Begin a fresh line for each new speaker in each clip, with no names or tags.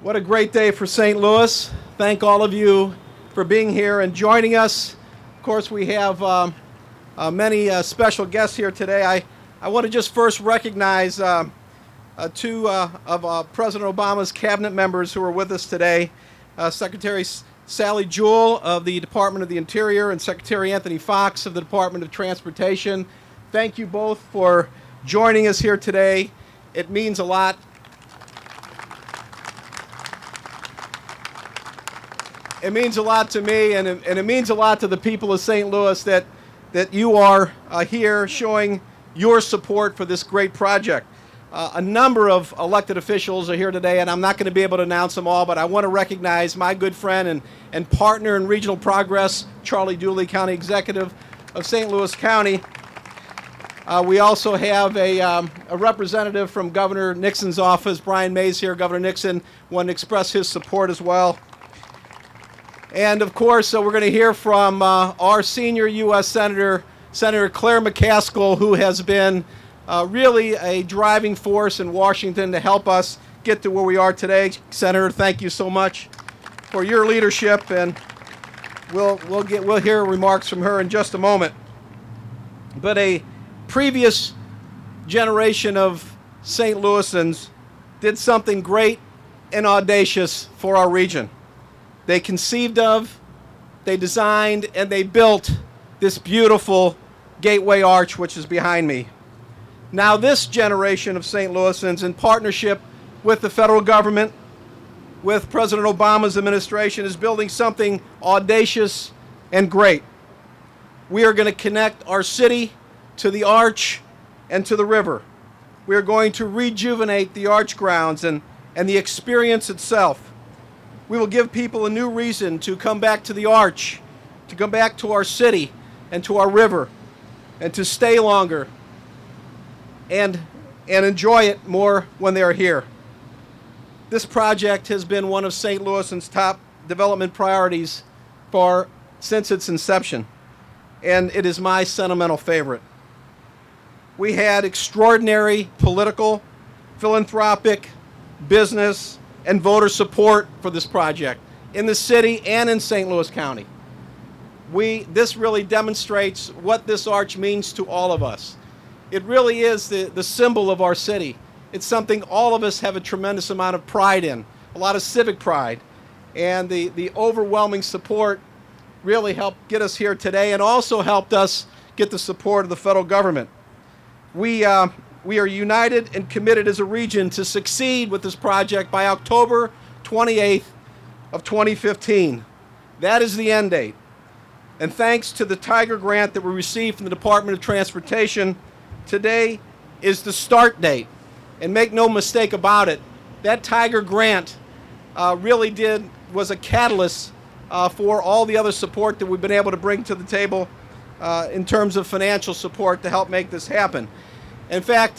What a great day for St. Louis. Thank all of you for being here and joining us. Of course, we have many special guests here today. I want to just first recognize two of President Obama's cabinet members who are with us today. Secretary Sally Jewell of the Department of the Interior and Secretary Anthony Foxx of the Department of Transportation. Thank you both for joining us here today. It means a lot. It means a lot to me, and it means a lot to the people of St. Louis that you are here showing your support for this great project. A number of elected officials are here today, and I'm not going to be able to announce them all, but I want to recognize my good friend and partner in regional progress, Charlie Dooley, County Executive of St. Louis County. We also have a representative from Governor Nixon's office, Brian Mays here. Governor Nixon wanted to express his support as well. And of course, we're going to hear from our senior U.S. Senator, Senator Claire McCaskill, who has been really a driving force in Washington to help us get to where we are today. Senator, thank you so much for your leadership, and we'll hear remarks from her in just a moment. But a previous generation of St. Louisans did something great and audacious for our region. They conceived of, they designed, and they built this beautiful Gateway Arch, which is behind me. Now this generation of St. Louisans, in partnership with the federal government, with President Obama's administration, is building something audacious and great. We are going to connect our city to the arch and to the river. We are going to rejuvenate the arch grounds and the experience itself. We will give people a new reason to come back to the arch, to come back to our city and to our river, and to stay longer and enjoy it more when they are here. This project has been one of St. Louis's top development priorities since its inception, and it is my sentimental favorite. We had extraordinary political, philanthropic, business, and voter support for this project in the city and in St. Louis County. This really demonstrates what this arch means to all of us. It really is the symbol of our city. It's something all of us have a tremendous amount of pride in, a lot of civic pride. And the overwhelming support really helped get us here today and also helped us get the support of the federal government. We are united and committed as a region to succeed with this project by October 28th of 2015. That is the end date. And thanks to the Tiger grant that we received from the Department of Transportation, today is the start date. And make no mistake about it, that Tiger grant was a catalyst for all the other support that we've been able to bring to the table in terms of financial support to help make this happen. In fact,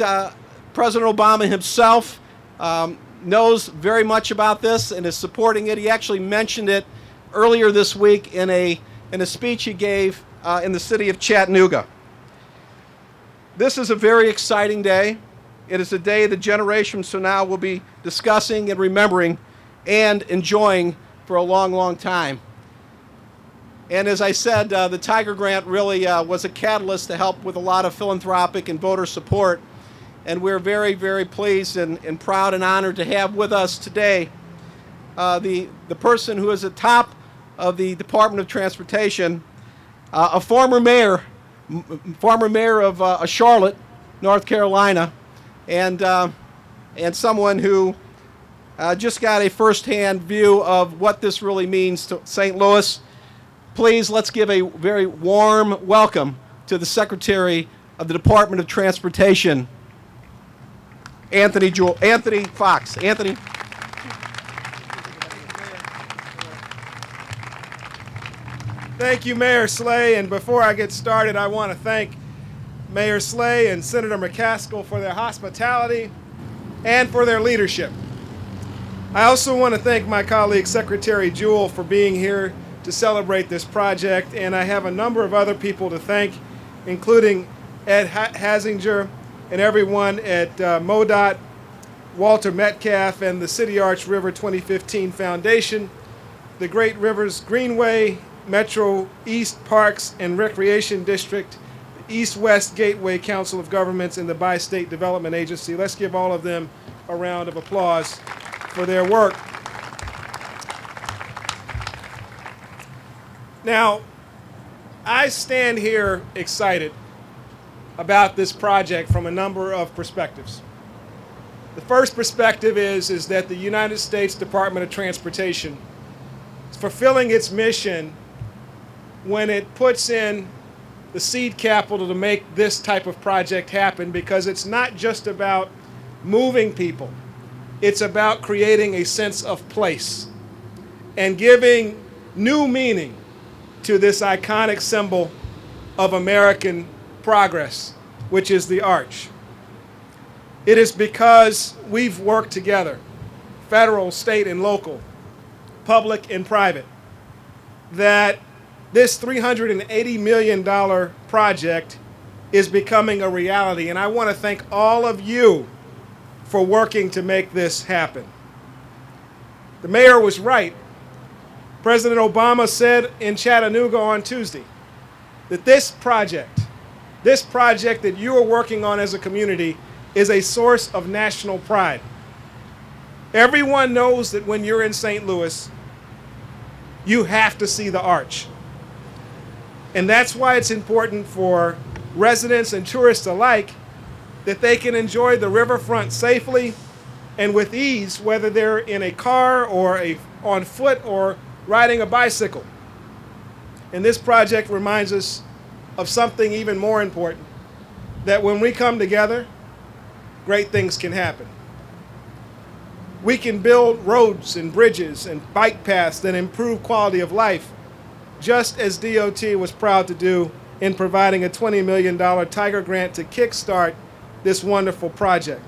President Obama himself knows very much about this and is supporting it. He actually mentioned it earlier this week in a speech he gave in the city of Chattanooga. This is a very exciting day. It is a day that generations from now will be discussing and remembering and enjoying for a long, long time. And as I said, the Tiger grant really was a catalyst to help with a lot of philanthropic and voter support. And we're very, very pleased and proud and honored to have with us today the person who is at the top of the Department of Transportation, a former mayor of Charlotte, North Carolina, and someone who just got a firsthand view of what this really means to St. Louis. Please, let's give a very warm welcome to the Secretary of the Department of Transportation, Anthony Foxx. Anthony.
Thank you, Mayor Slay. And before I get started, I want to thank Mayor Slay and Senator McCaskill for their hospitality and for their leadership. I also want to thank my colleague, Secretary Jewell, for being here to celebrate this project, and I have a number of other people to thank, including Ed Hassinger and everyone at MoDOT, Walter Metcalfe and the CityArchRiver 2015 Foundation, the Great Rivers Greenway, Metro East Parks and Recreation District, the East-West Gateway Council of Governments, and the Bi-State Development Agency. Let's give all of them a round of applause for their work. Now, I stand here excited about this project from a number of perspectives. The first perspective is that the United States Department of Transportation is fulfilling its mission when it puts in the seed capital to make this type of project happen, because it's not just about moving people. It's about creating a sense of place and giving new meaning to this iconic symbol of American progress, which is the arch. It is because we've worked together, federal, state, and local, public and private, that this $380 million project is becoming a reality. And I want to thank all of you for working to make this happen. The mayor was right. President Obama said in Chattanooga on Tuesday that this project that you are working on as a community is a source of national pride. Everyone knows that when you're in St. Louis, you have to see the arch. And that's why it's important for residents and tourists alike that they can enjoy the riverfront safely and with ease, whether they're in a car or on foot or riding a bicycle. And this project reminds us of something even more important, that when we come together, great things can happen. We can build roads and bridges and bike paths that improve quality of life, just as DOT was proud to do in providing a $20 million Tiger grant to kickstart this wonderful project.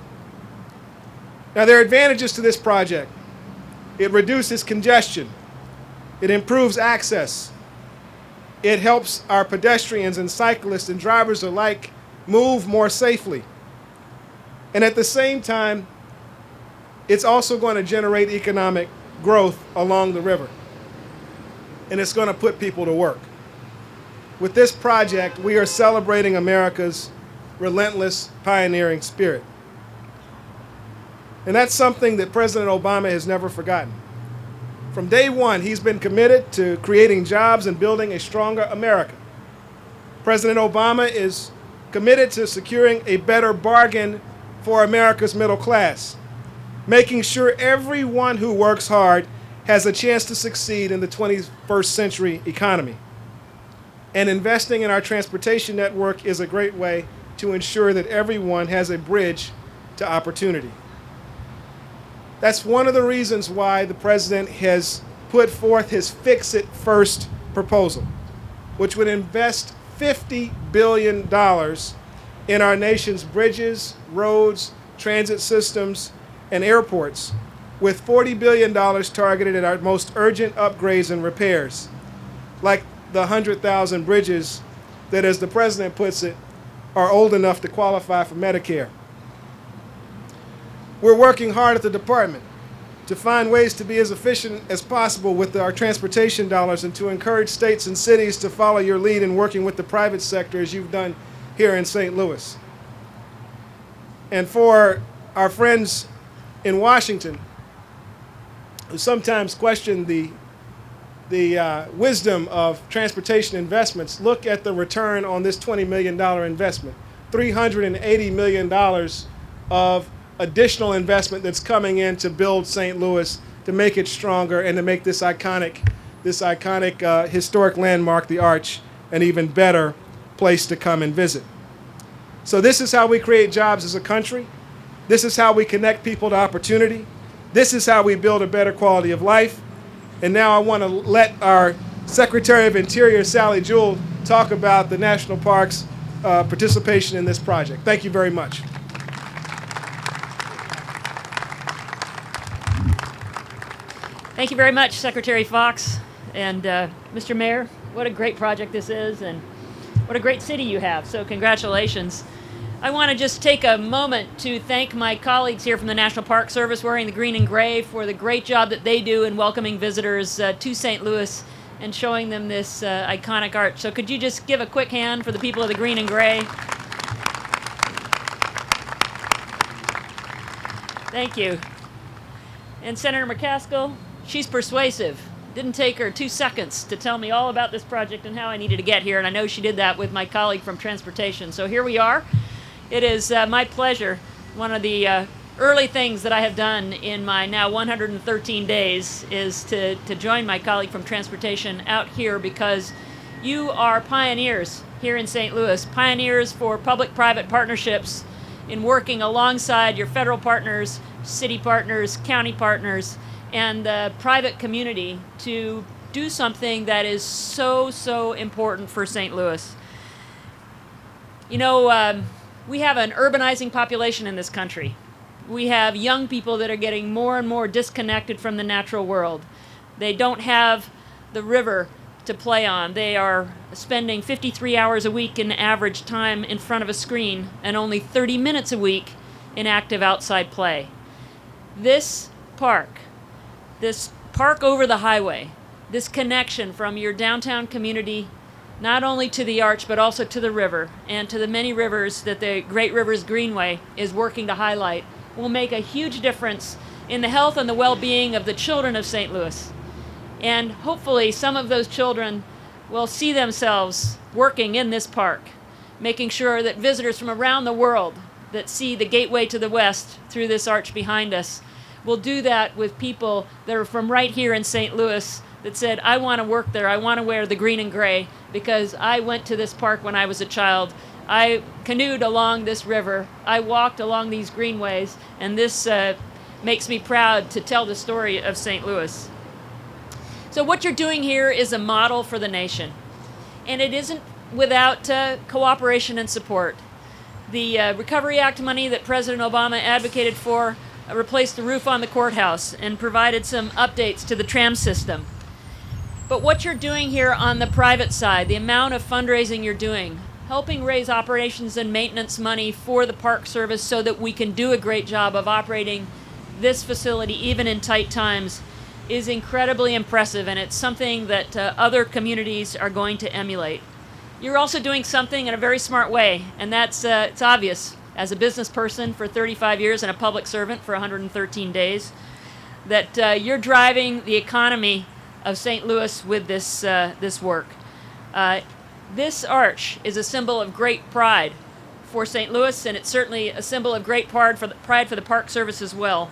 Now, there are advantages to this project. It reduces congestion. It improves access. It helps our pedestrians and cyclists and drivers alike move more safely. And at the same time, it's also going to generate economic growth along the river. And it's going to put people to work. With this project, we are celebrating America's relentless pioneering spirit. And that's something that President Obama has never forgotten. From day one, he's been committed to creating jobs and building a stronger America. President Obama is committed to securing a better bargain for America's middle class, making sure everyone who works hard has a chance to succeed in the 21st century economy. And investing in our transportation network is a great way to ensure that everyone has a bridge to opportunity. That's one of the reasons why the president has put forth his Fix It First proposal, which would invest $50 billion in our nation's bridges, roads, transit systems, and airports, with $40 billion targeted at our most urgent upgrades and repairs, like the 100,000 bridges that, as the president puts it, are old enough to qualify for Medicare. We're working hard at the department to find ways to be as efficient as possible with our transportation dollars and to encourage states and cities to follow your lead in working with the private sector as you've done here in St. Louis. And for our friends in Washington, who sometimes question the wisdom of transportation investments, look at the return on this $20 million investment. $380 million of additional investment that's coming in to build St. Louis, to make it stronger, and to make this iconic historic landmark, the Arch, an even better place to come and visit. So this is how we create jobs as a country. This is how we connect people to opportunity. This is how we build a better quality of life. And now I want to let our Secretary of Interior, Sally Jewell, talk about the National Park's participation in this project. Thank you very much.
Thank you very much, Secretary Foxx. And Mr. Mayor, what a great project this is, and what a great city you have. So congratulations. I want to just take a moment to thank my colleagues here from the National Park Service wearing the green and gray for the great job that they do in welcoming visitors to St. Louis and showing them this iconic arch. So could you just give a quick hand for the people of the green and gray? Thank you. And Senator McCaskill, she's persuasive. Didn't take her 2 seconds to tell me all about this project and how I needed to get here, and I know she did that with my colleague from Transportation. So here we are. It is my pleasure. One of the early things that I have done in my now 113 days is to join my colleague from Transportation out here, because you are pioneers here in St. Louis, pioneers for public-private partnerships in working alongside your federal partners, city partners, county partners, and the private community to do something that is so important for St. Louis. You know, we have an urbanizing population in this country. We have young people that are getting more and more disconnected from the natural world. They don't have the river to play on. They are spending 53 hours a week in average time in front of a screen and only 30 minutes a week in active outside play. This park over the highway, this connection from your downtown community not only to the arch but also to the river and to the many rivers that the Great Rivers Greenway is working to highlight, will make a huge difference in the health and the well-being of the children of St. Louis. And hopefully some of those children will see themselves working in this park, making sure that visitors from around the world that see the gateway to the west through this arch behind us will do that with people that are from right here in St. Louis that said, I want to work there, I want to wear the green and gray because I went to this park when I was a child. I canoed along this river, I walked along these greenways, and this makes me proud to tell the story of St. Louis. So what you're doing here is a model for the nation, and it isn't without cooperation and support. The Recovery Act money that President Obama advocated for replaced the roof on the courthouse and provided some updates to the tram system. But what you're doing here on the private side, the amount of fundraising you're doing, helping raise operations and maintenance money for the Park Service so that we can do a great job of operating this facility even in tight times, is incredibly impressive, and it's something that other communities are going to emulate. You're also doing something in a very smart way, and that's it's obvious. As a business person for 35 years and a public servant for 113 days, that you're driving the economy of St. Louis with this work. This arch is a symbol of great pride for St. Louis, and it's certainly a symbol of great pride for the Park Service as well.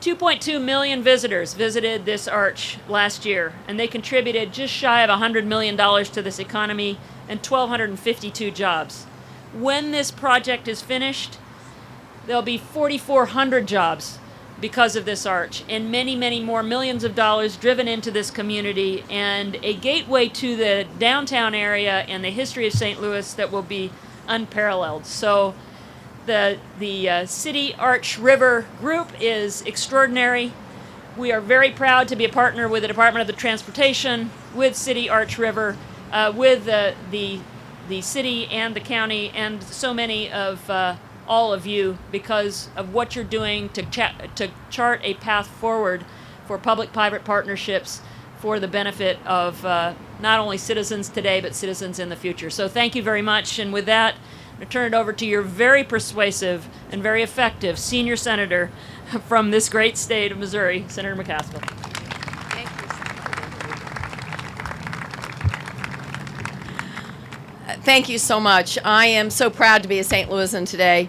2.2 million visitors visited this arch last year, and they contributed just shy of $100 million to this economy and 1,252 jobs. When this project is finished, there'll be 4,400 jobs because of this arch, and many more millions of dollars driven into this community, and a gateway to the downtown area and the history of St. Louis that will be unparalleled. So the CityArchRiver group is extraordinary. We are very proud to be a partner with the Department of the Transportation, with CityArchRiver, with the city and the county, and so many of all of you, because of what you're doing to chart a path forward for public-private partnerships for the benefit of not only citizens today, but citizens in the future. So thank you very much. And with that, I'm going to turn it over to your very persuasive and very effective senior senator from this great state of Missouri, Senator McCaskill.
Thank you so much. I am so proud to be a St. Louisan today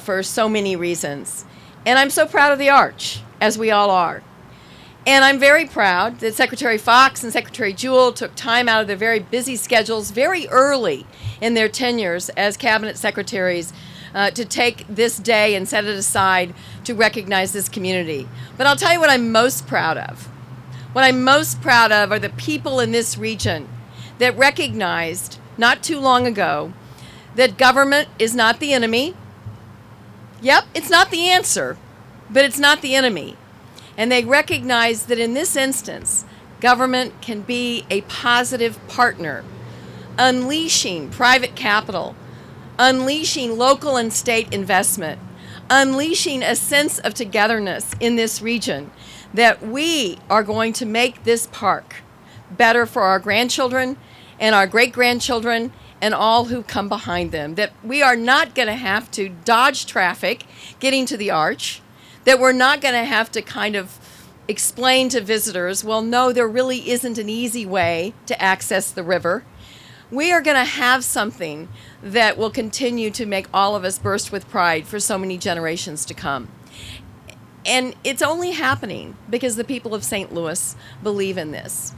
for so many reasons. And I'm so proud of the Arch, as we all are. And I'm very proud that Secretary Foxx and Secretary Jewell took time out of their very busy schedules very early in their tenures as cabinet secretaries to take this day and set it aside to recognize this community. But I'll tell you what I'm most proud of. What I'm most proud of are the people in this region that recognized not too long ago that government is not the enemy. Yep, it's not the answer, but it's not the enemy. And they recognize that in this instance, government can be a positive partner, unleashing private capital, unleashing local and state investment, unleashing a sense of togetherness in this region, that we are going to make this park better for our grandchildren and our great-grandchildren and all who come behind them, that we are not going to have to dodge traffic getting to the Arch, that we're not going to have to kind of explain to visitors, well, no, there really isn't an easy way to access the river. We are going to have something that will continue to make all of us burst with pride for so many generations to come. And it's only happening because the people of St. Louis believe in this,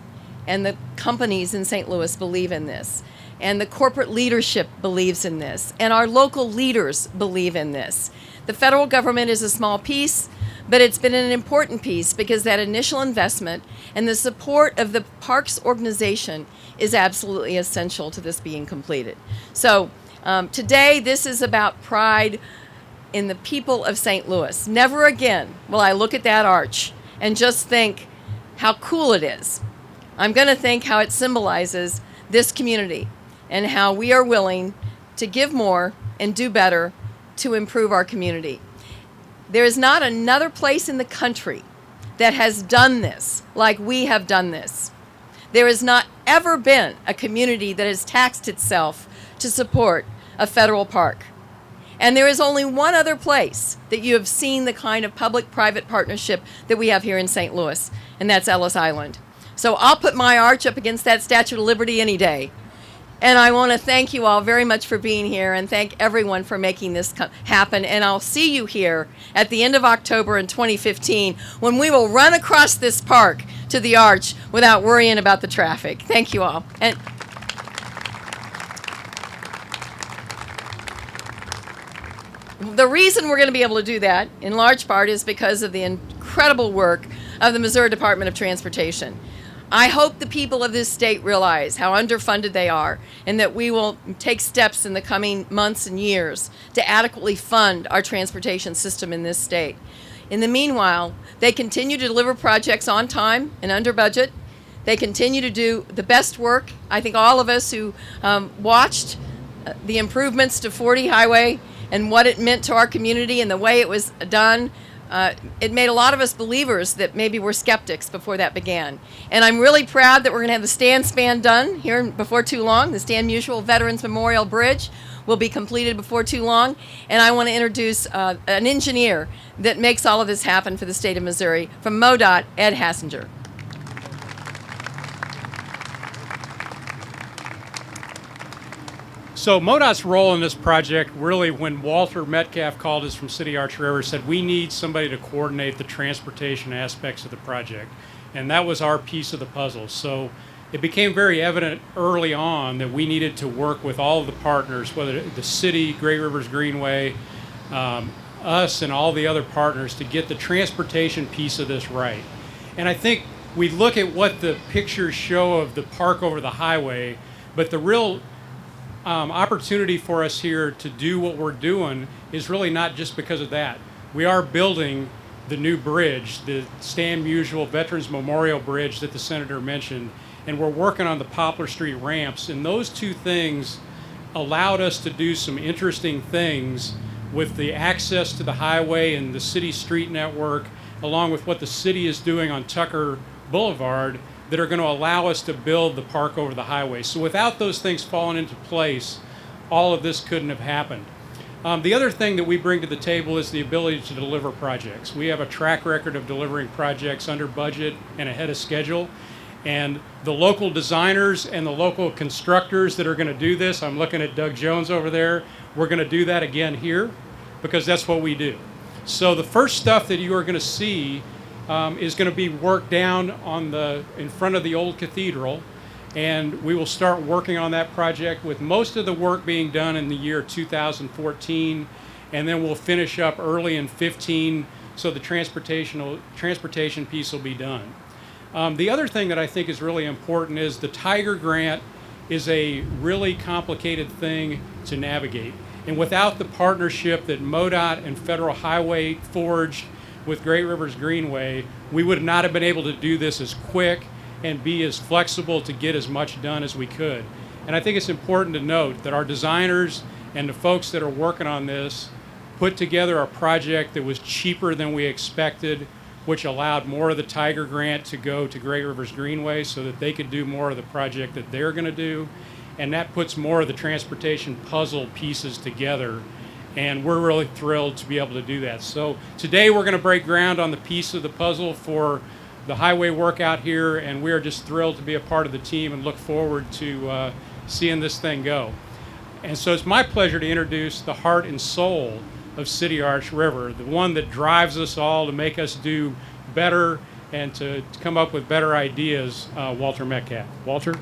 and the companies in St. Louis believe in this, and the corporate leadership believes in this, and our local leaders believe in this. The federal government is a small piece, but it's been an important piece because that initial investment and the support of the parks organization is absolutely essential to this being completed. So today, this is about pride in the people of St. Louis. Never again will I look at that arch and just think how cool it is. I'm going to think how it symbolizes this community and how we are willing to give more and do better to improve our community. There is not another place in the country that has done this like we have done this. There has not ever been a community that has taxed itself to support a federal park. And there is only one other place that you have seen the kind of public-private partnership that we have here in St. Louis, and that's Ellis Island. So I'll put my arch up against that Statue of Liberty any day. And I want to thank you all very much for being here and thank everyone for making this happen. And I'll see you here at the end of October in 2015 when we will run across this park to the arch without worrying about the traffic. Thank you all. And the reason we're going to be able to do that, in large part, is because of the incredible work of the Missouri Department of Transportation. I hope the people of this state realize how underfunded they are and that we will take steps in the coming months and years to adequately fund our transportation system in this state. In the meanwhile, they continue to deliver projects on time and under budget. They continue to do the best work. I think all of us who watched the improvements to 40 Highway and what it meant to our community and the way it was done, it made a lot of us believers that maybe were skeptics before that began. And I'm really proud that we're going to have the stand span done here before too long. The Stan Musial Veterans Memorial Bridge will be completed before too long. And I want to introduce an engineer that makes all of this happen for the state of Missouri. From MoDOT, Ed Hassinger.
So MoDOT's role in this project, really, when Walter Metcalfe called us from CityArchRiver, said we need somebody to coordinate the transportation aspects of the project. And that was our piece of the puzzle. So it became very evident early on that we needed to work with all of the partners, whether the city, Great Rivers Greenway, us and all the other partners, to get the transportation piece of this right. And I think we look at what the pictures show of the park over the highway, but the real opportunity for us here to do what we're doing is really not just because of that. We are building the new bridge, the Stan Musial Veterans Memorial Bridge that the Senator mentioned, and we're working on the Poplar Street ramps, and those two things allowed us to do some interesting things with the access to the highway and the city street network, along with what the city is doing on Tucker Boulevard, that are going to allow us to build the park over the highway. So without those things falling into place, all of this couldn't have happened. The other thing that we bring to the table is the ability to deliver projects. We have a track record of delivering projects under budget and ahead of schedule. And the local designers and the local constructors that are going to do this, I'm looking at Doug Jones over there, we're going to do that again here because that's what we do. So the first stuff that you are going to see is going to be worked down in front of the old cathedral, and we will start working on that project with most of the work being done in the year 2014, and then we'll finish up early in 15 so the transportation piece will be done. The other thing that I think is really important is the Tiger Grant is a really complicated thing to navigate, and without the partnership that MoDOT and Federal Highway forged with Great Rivers Greenway, we would not have been able to do this as quick and be as flexible to get as much done as we could. And I think it's important to note that our designers And the folks that are working on this put together a project that was cheaper than we expected, which allowed more of the Tiger grant to go to Great Rivers Greenway so that they could do more of the project that they're going to do. And that puts more of the transportation puzzle pieces together. And we're really thrilled to be able to do that. So today we're going to break ground on the piece of the puzzle for the highway work out here, and we are just thrilled to be a part of the team and look forward to seeing this thing go. And so it's my pleasure to introduce the heart and soul of CityArchRiver, the one that drives us all to make us do better and to come up with better ideas, Walter Metcalfe. Walter?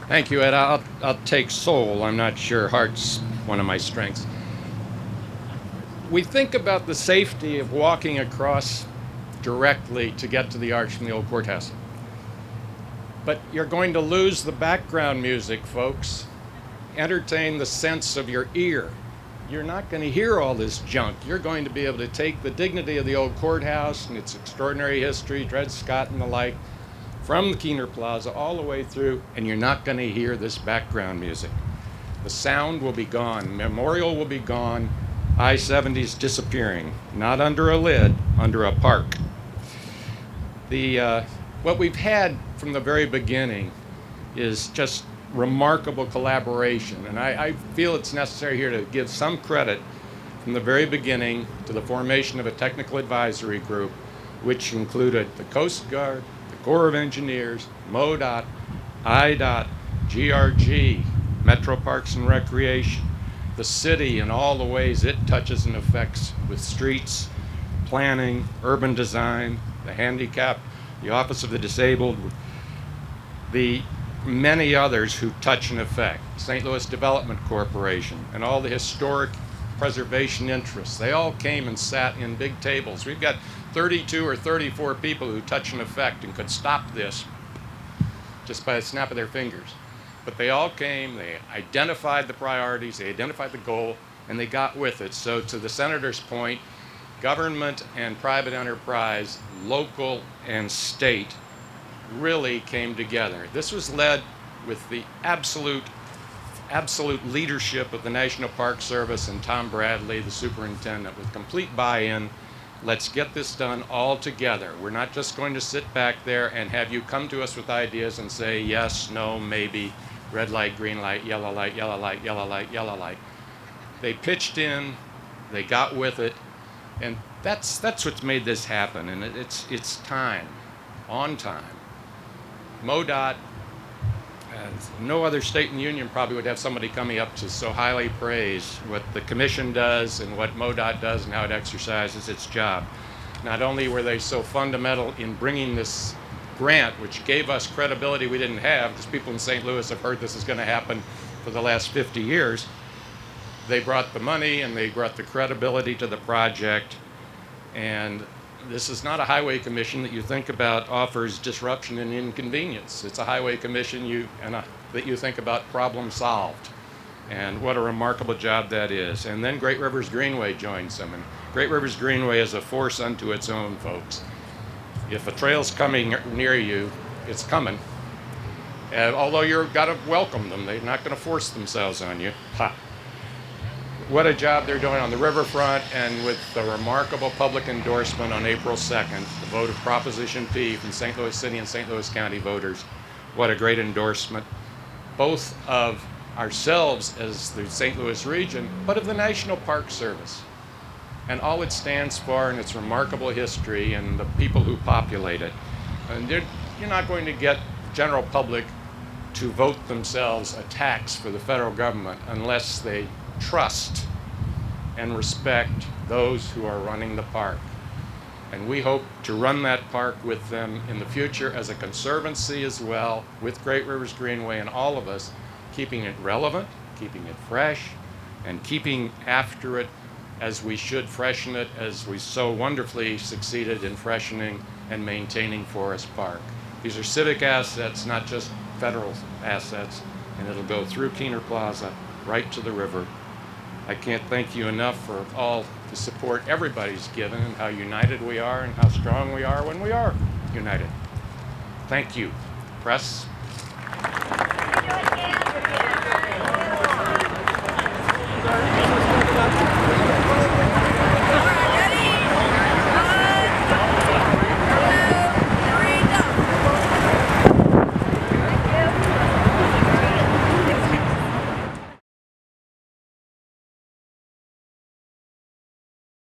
Thank you, Ed. I'll take soul. I'm not sure heart's one of my strengths. We think about the safety of walking across directly to get to the arch from the old courthouse. But you're going to lose the background music, folks. Entertain the sense of your ear. You're not going to hear all this junk. You're going to be able to take the dignity of the old courthouse and its extraordinary history, Dred Scott and the like, from the Keener Plaza all the way through, and you're not going to hear this background music. The sound will be gone. Memorial will be gone. I-70's disappearing. Not under a lid, under a park. What we've had from the very beginning is just remarkable collaboration, and I feel it's necessary here to give some credit from the very beginning to the formation of a technical advisory group, which included the Coast Guard, the Corps of Engineers, MoDOT, IDOT, GRG, Metro Parks and Recreation, the city in all the ways it touches and affects with streets, planning, urban design, the handicap, the Office of the Disabled, the many others who touch and affect, St. Louis Development Corporation, and all the historic preservation interests. They all came and sat in big tables. We've got 32 or 34 people who touch and affect and could stop this just by a snap of their fingers. But they all came, they identified the priorities, they identified the goal, and they got with it. So to the Senator's point, government and private enterprise, local and state, really came together. This was led with the absolute leadership of the National Park Service and Tom Bradley, the superintendent, with complete buy-in. Let's get this done all together. We're not just going to sit back there and have you come to us with ideas and say yes, no, maybe, red light, green light, yellow light, yellow light, yellow light, yellow light. They pitched in, they got with it, and that's what's made this happen, and it's time, on time. MoDOT, no other state in the union probably would have somebody coming up to so highly praise what the commission does and what MoDOT does and how it exercises its job. Not only were they so fundamental in bringing this grant, which gave us credibility we didn't have, because people in St. Louis have heard this is going to happen for the last 50 years, they brought the money and they brought the credibility to the project. And this is not a highway commission that you think about offers disruption and inconvenience. It's a highway commission that you think about problem solved. And what a remarkable job that is. And then Great Rivers Greenway joins them. And Great Rivers Greenway is a force unto its own, folks. If a trail's coming near you, it's coming. Although you've got to welcome them. They're not going to force themselves on you. Ha. What a job they're doing on the riverfront, and with the remarkable public endorsement on April 2nd, the vote of Proposition P from St. Louis City and St. Louis County voters. What a great endorsement, both of ourselves as the St. Louis region, but of the National Park Service and all it stands for and its remarkable history and the people who populate it. And you're not going to get the general public to vote themselves a tax for the federal government unless they trust and respect those who are running the park. And we hope to run that park with them in the future as a conservancy as well, with Great Rivers Greenway and all of us, keeping it relevant, keeping it fresh, and keeping after it as we should freshen it, as we so wonderfully succeeded in freshening and maintaining Forest Park. These are civic assets, not just federal assets, and it'll go through Keener Plaza, right to the river. I can't thank you enough for all the support everybody's given and how united we are and how strong we are when we are united. Thank you. Press.